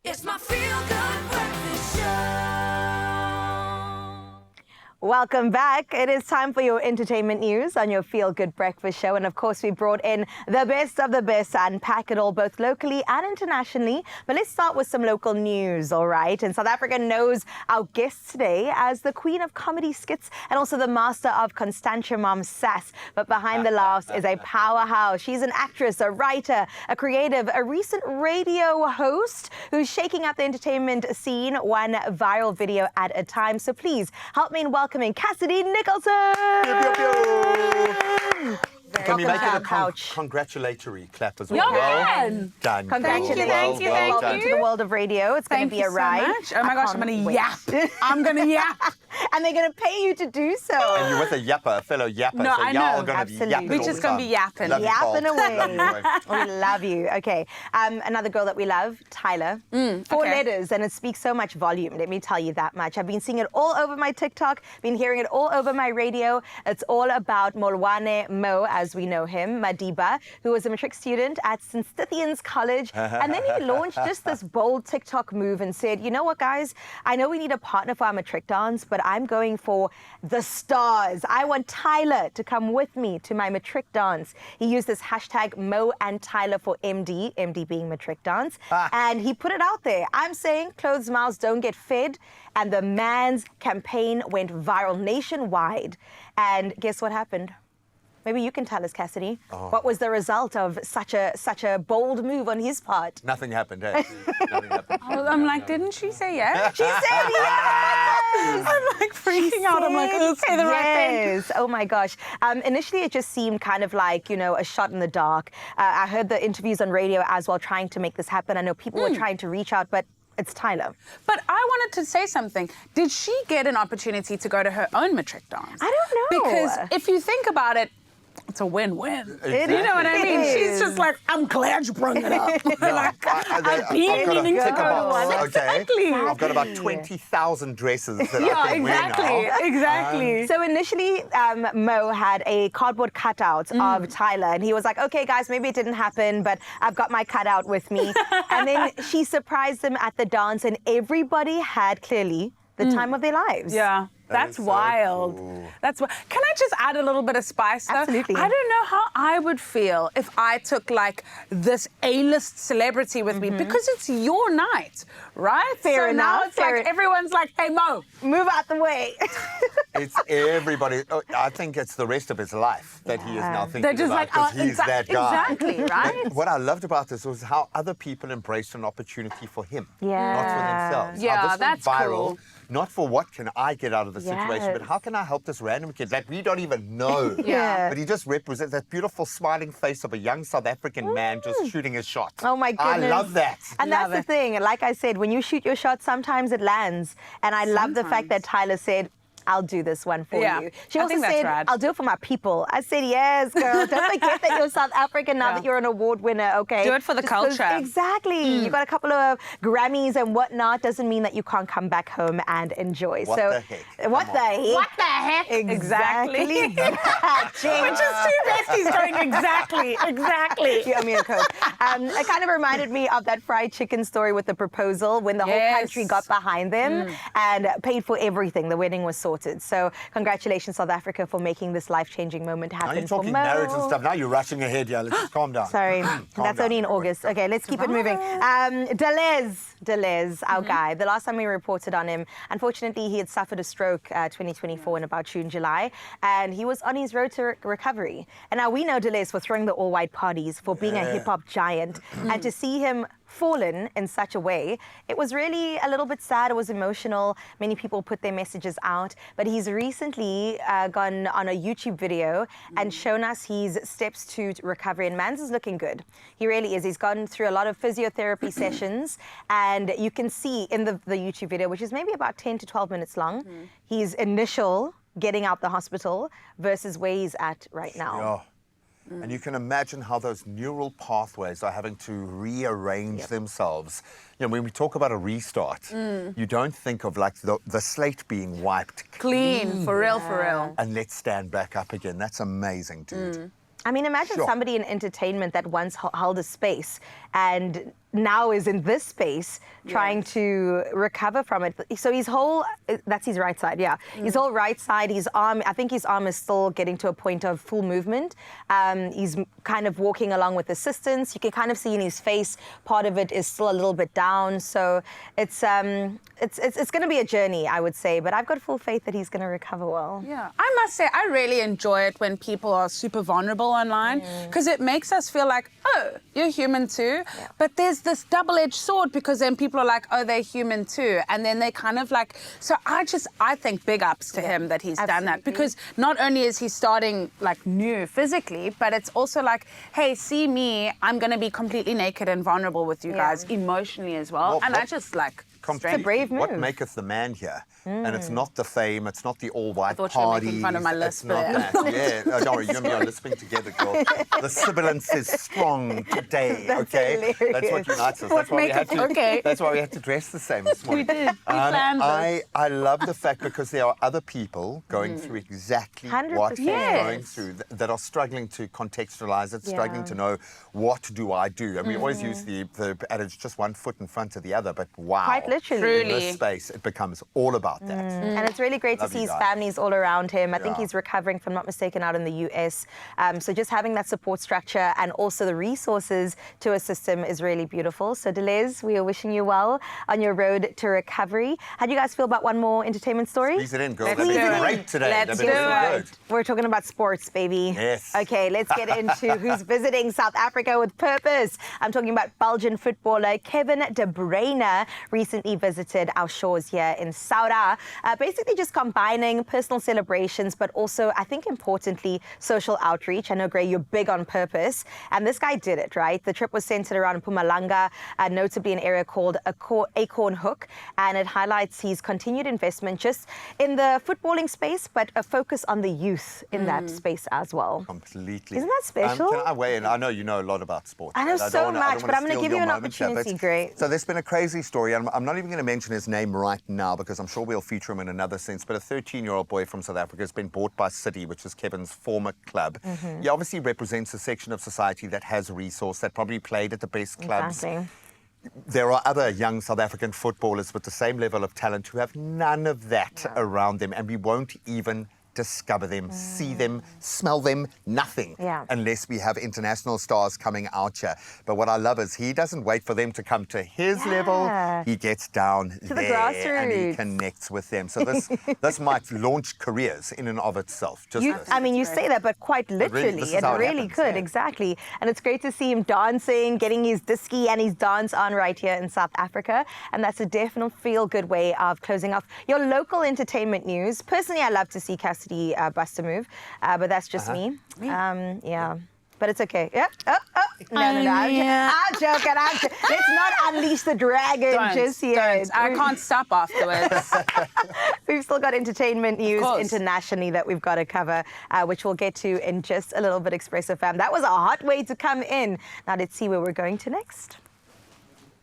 It's my feel-good breakfast show. Welcome back. It is time for your entertainment news on your Feel Good Breakfast Show. And of course, we brought in the best of the best to unpack it all, both locally and internationally. But let's start with some local news, all right? And South Africa knows our guest today as the queen of comedy skits and also the master of Constantia Mom sass. But behind the laughs is a powerhouse. She's an actress, a writer, a creative, a recent radio host who's shaking up the entertainment scene one viral video at a time. So please help me in welcoming Cassidy Nicholson. Pew, pew, pew. Can we make it a Couch. congratulatory clap as well? Done. Done. Congratulations. Thank you. Welcome to the world of radio. It's going to be a ride. Much. Oh my gosh, I'm going to yap. I'm going to yap. And they're going to pay you to do so. And you're with a yapper, a fellow yapper. No, so I y'all know. are going to be Absolutely. yapping We're all just the gonna be time. yapping. Love you, Yapping Paul. away. Love you, boy. We love you. Okay. Another girl that we love, Tyler. 4 okay. letters, and it speaks so much volume. Let me tell you that much. I've been seeing it all over my TikTok, been hearing it all over my radio. It's all about Molwane Mo, as we know him, Madiba, who was a matric student at St. Stithians College. And then he launched just this bold TikTok move and said, you know what, guys? I know we need a partner for our matric dance, but I'm going for the stars. I want Tyler to come with me to my matric dance. He used this hashtag Mo and Tyler for MD, MD being matric dance, and he put it out there. I'm saying closed mouths don't get fed, and the man's campaign went viral nationwide. And guess what happened? Maybe you can tell us, Cassidy. What was the result of such a bold move on his part? Nothing happened, eh? Nothing happened. I'm like, didn't she say yes? She said yes! I'm like freaking out. I'm like, oh, say the right thing. Yes. Oh my gosh. Initially, it just seemed kind of like, you know, a shot in the dark. I heard the interviews on radio as well, trying to make this happen. I know people were trying to reach out, but it's Tyler. But I wanted to say something. Did she get an opportunity to go to her own matric dance? I don't know. Because if you think about it, it's a win-win. Exactly. You know what I mean? It She's is. just like, I'm glad you brought it up. Like, I've I've been got a meaning to ticker go. box, okay? Exactly. I've got about 20,000 dresses that I Yeah, can exactly. wear now. Exactly. So initially, Mo had a cardboard cutout of Tyler, and he was like, okay, guys, maybe it didn't happen, but I've got my cutout with me. And then she surprised him at the dance, and everybody had clearly the time of their lives. Yeah. That's is so wild. cool. That's what. Can I just add a little bit of spice though? Absolutely. I don't know how I would feel if I took like this A-list celebrity with me because it's your night, right? Fair so now enough, it's like everyone's like, hey Mo. Move out the way. It's everybody. I think it's the rest of his life that he is now thinking They're just about like, because oh, he's that guy. Exactly, right? But what I loved about this was how other people embraced an opportunity for him, not Yeah. for themselves. Yeah, How this that's went viral, cool. not for what can I get out of the situation, but Yes. how can I help this random kid that we don't even know? Yeah. But he just represents that beautiful smiling face of a young South African man just shooting his shot. Oh my I goodness. love that. And that's the thing. Like I said, when you shoot your shot, sometimes it lands. And I love the fact that Tyler said, I'll do this one for Yeah, you. She I also think that's said, rad. I'll do it for my people. I said, yes, girl. Don't forget that you're South African now that you're an award winner, okay? Do it for the Just 'cause- culture. Exactly. You got a couple of Grammys and whatnot. Doesn't mean that you can't come back home and enjoy. What so, the heck? What Come the on. heck? What the heck? Exactly. We're just two besties going exactly. You owe me a Coke. It kind of reminded me of that fried chicken story with the proposal when the whole Yes. country got behind them and paid for everything. The wedding was sorted. So congratulations, South Africa, for making this life-changing moment Now happen you're for talking Mo. marriage and stuff. Now you're rushing ahead here. Let's just calm down. Sorry, Calm that's down. only in August. Okay, let's keep it moving. Deleuze, our guy. The last time we reported on him, unfortunately, he had suffered a stroke 2024 in about June, July, and he was on his road to recovery. And now we know Deleuze for throwing the all-white parties, for being a hip-hop giant, and to see him fallen in such a way, it was really a little bit sad. It was emotional. Many people put their messages out, but he's recently gone on a YouTube video and shown us his steps to recovery, and Mans is looking good. He really is. He's gone through a lot of physiotherapy sessions, and you can see in the YouTube video, which is maybe about 10 to 12 minutes long, his initial getting out the hospital versus where he's at right now. Yeah. And you can imagine how those neural pathways are having to rearrange themselves. You know, when we talk about a restart, you don't think of like the slate being wiped Clean, for real. and let's stand back up again. That's amazing, dude. I mean, imagine Sure. somebody in entertainment that once held a space and now is in this space trying to recover from it. So his whole, that's his right side, yeah. His whole right side, his arm, I think his arm is still getting to a point of full movement. He's kind of walking along with assistance. You can kind of see in his face, part of it is still a little bit down. So it's going to be a journey, I would say, but I've got full faith that he's going to recover well. Yeah, I must say, I really enjoy it when people are super vulnerable online because it makes us feel like, oh, you're human too. Yeah. But there's this double-edged sword because then people are like, oh, they're human too. And then they kind of like, so I think big ups to him that he's done that, absolutely. because not only is he starting like new physically, but it's also like, hey, see me, I'm going to be completely naked and vulnerable with you guys emotionally as well. Well, And I what- just like, Completely. a brave What move. maketh the man here? And it's not the fame, it's not the all-white thought you were party. making fun of my lisp It's not there. that. Yeah, don't worry, you and me are lisping together, girl. The sibilance is strong today, That's okay? hilarious. That's what unites us. What That's why we maketh had to. okay. That's why we had to dress the same this morning. we did. We planned this. I love the fact because there are other people going through exactly what 100%. he's going Yes. through that are struggling to contextualize it, struggling Yeah. to know what do I do. And we always use the adage, just one foot in front of the other, but wow. Quite literally. In Truly. this space, it becomes all about that. And it's really great to Lovely see his guy. families all around him. I think Yeah. he's recovering, if I'm not mistaken, out in the US. So just having that support structure and also the resources to assist him is really beautiful. So Deleuze, we are wishing you well on your road to recovery. How do you guys feel about one more entertainment story? Squeeze it in, girl. Let's They've do been it. great today. Let's They've been do really it. good. We're talking about sports, baby. Yes. Okay, let's get into who's visiting South Africa with purpose. I'm talking about Belgian footballer Kevin De Bruyne recently visited our shores here in Saudi. Basically just combining personal celebrations, but also, I think importantly, social outreach. I know, Gray, you're big on purpose. And this guy did it, right? The trip was centered around Mpumalanga, notably an area called Acorn Hook. And it highlights his continued investment just in the footballing space, but a focus on the youth in that space as well. Completely. Isn't that special? Can I weigh in? I know you know a lot about sports. I know but so don't wanna- I much, don't but wanna I'm gonna steal give you your an moment here, opportunity, but- Great. So there's been a crazy story, and I'm not even going to mention his name right now because I'm sure we'll feature him in another sense, but a 13-year-old boy from South Africa has been bought by City, which is Kevin's former club. He obviously represents a section of society that has resource, that probably played at the best clubs. Exactly. There are other young South African footballers with the same level of talent who have none of that around them, and we won't even discover them, see them, smell them, nothing, Yeah. unless we have international stars coming out here. But what I love is he doesn't wait for them to come to his level. He gets down the there and he grassroots. connects with them. So this might launch careers in and of itself. Just this. I mean, you say that, but quite literally, this is it how it really happens, could, yeah. exactly. And it's great to see him dancing, getting his disky and his dance on right here in South Africa. And that's a definite feel-good way of closing off your local entertainment news. Personally, I love to see Cassidy bust a move, but that's just me. Yeah. But it's okay. Yep. Oh. No. I'm joking. Let's not unleash the dragon just yet. I can't stop afterwards. We've still got entertainment news course. internationally that we've got to cover, which we'll get to in just a little bit, Expresso fam. That was a hot way to come in. Now let's see where we're going to next.